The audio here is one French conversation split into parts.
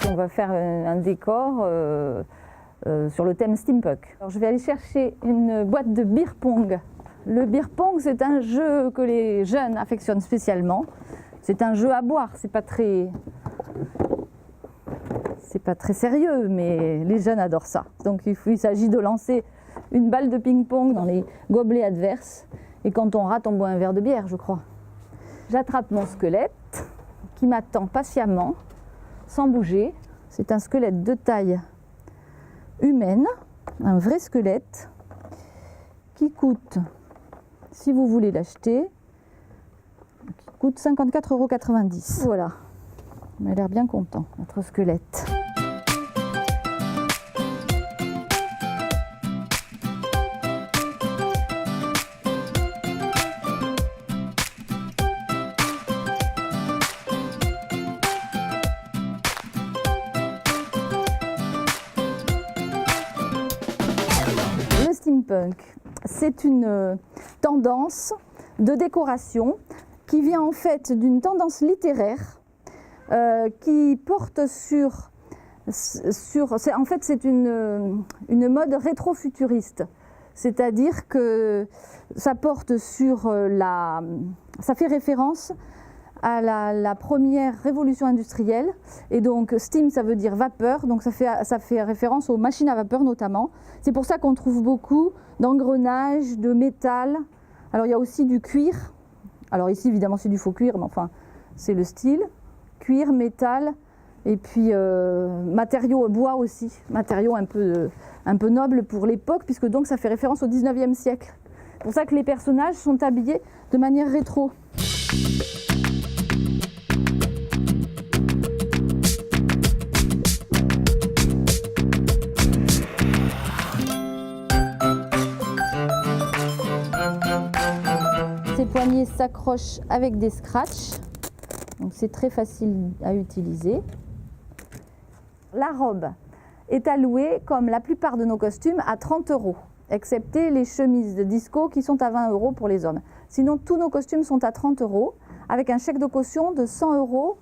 On va faire un décor sur le thème steampunk. Alors, je vais aller chercher une boîte de beer pong. Le beer pong, c'est un jeu que les jeunes affectionnent spécialement. C'est un jeu à boire, c'est pas très sérieux, mais les jeunes adorent ça. Donc il s'agit de lancer une balle de ping-pong dans les gobelets adverses. Et quand on rate, on boit un verre de bière, je crois. J'attrape mon squelette qui m'attend patiemment, sans bouger. C'est un squelette de taille humaine, un vrai squelette qui coûte, si vous voulez l'acheter, qui coûte 54,90 €. Voilà, il m'a l'air bien content, notre squelette. Le steampunk, c'est une tendance de décoration qui vient en fait d'une tendance littéraire qui porte sur en fait c'est une mode rétro-futuriste, c'est-à-dire que ça porte sur ça fait référence à la première révolution industrielle, et donc steam ça veut dire vapeur, donc ça fait référence aux machines à vapeur notamment. C'est pour ça qu'on trouve beaucoup d'engrenages, de métal. Alors il y a aussi du cuir, alors ici évidemment c'est du faux cuir, mais enfin c'est le style, cuir, métal, et puis matériaux bois aussi, matériaux un peu nobles pour l'époque, puisque donc ça fait référence au 19e siècle. C'est pour ça que les personnages sont habillés de manière rétro. Ces poignets s'accrochent avec des scratchs, donc c'est très facile à utiliser. La robe est allouée, comme la plupart de nos costumes, à 30 €, excepté les chemises de disco qui sont à 20 € pour les hommes. Sinon, tous nos costumes sont à 30 €, avec un chèque de caution de 100 €,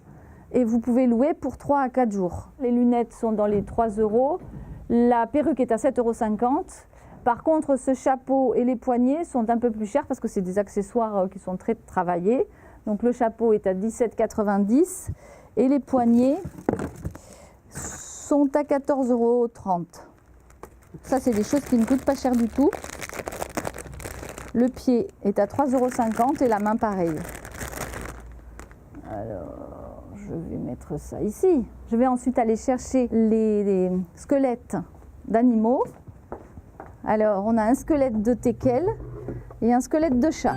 et vous pouvez louer pour 3 à 4 jours. Les lunettes sont dans les 3 €, la perruque est à 7,50 €. Par contre, ce chapeau et les poignets sont un peu plus chers parce que c'est des accessoires qui sont très travaillés. Donc le chapeau est à 17,90 € et les poignets sont à 14,30 €. Ça, c'est des choses qui ne coûtent pas cher du tout. Le pied est à 3,50 € et la main pareil. Alors, je vais mettre ça ici. Je vais ensuite aller chercher les squelettes d'animaux. Alors, on a un squelette de teckel et un squelette de chat.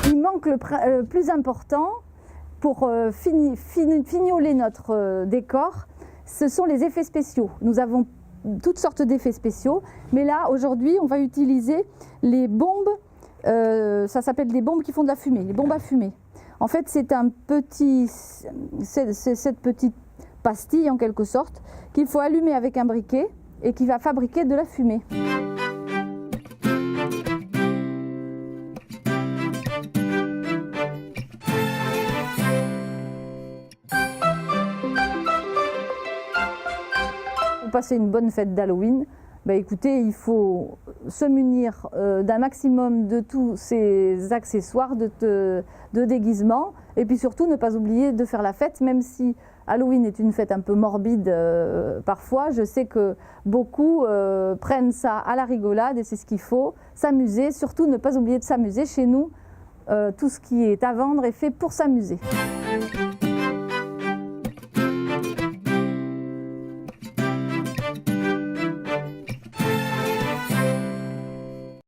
Il manque le plus important pour fignoler notre décor. Ce sont les effets spéciaux. Nous avons toutes sortes d'effets spéciaux, mais là, aujourd'hui, on va utiliser les bombes, ça s'appelle des bombes qui font de la fumée, les bombes à fumée. En fait, c'est cette petite pastille, en quelque sorte, qu'il faut allumer avec un briquet et qui va fabriquer de la fumée. Passer une bonne fête d'Halloween, écoutez, il faut se munir d'un maximum de tous ces accessoires de déguisement, et puis surtout ne pas oublier de faire la fête, même si Halloween est une fête un peu morbide parfois. Je sais que beaucoup prennent ça à la rigolade et c'est ce qu'il faut, s'amuser, surtout ne pas oublier de s'amuser. Chez nous, tout ce qui est à vendre est fait pour s'amuser.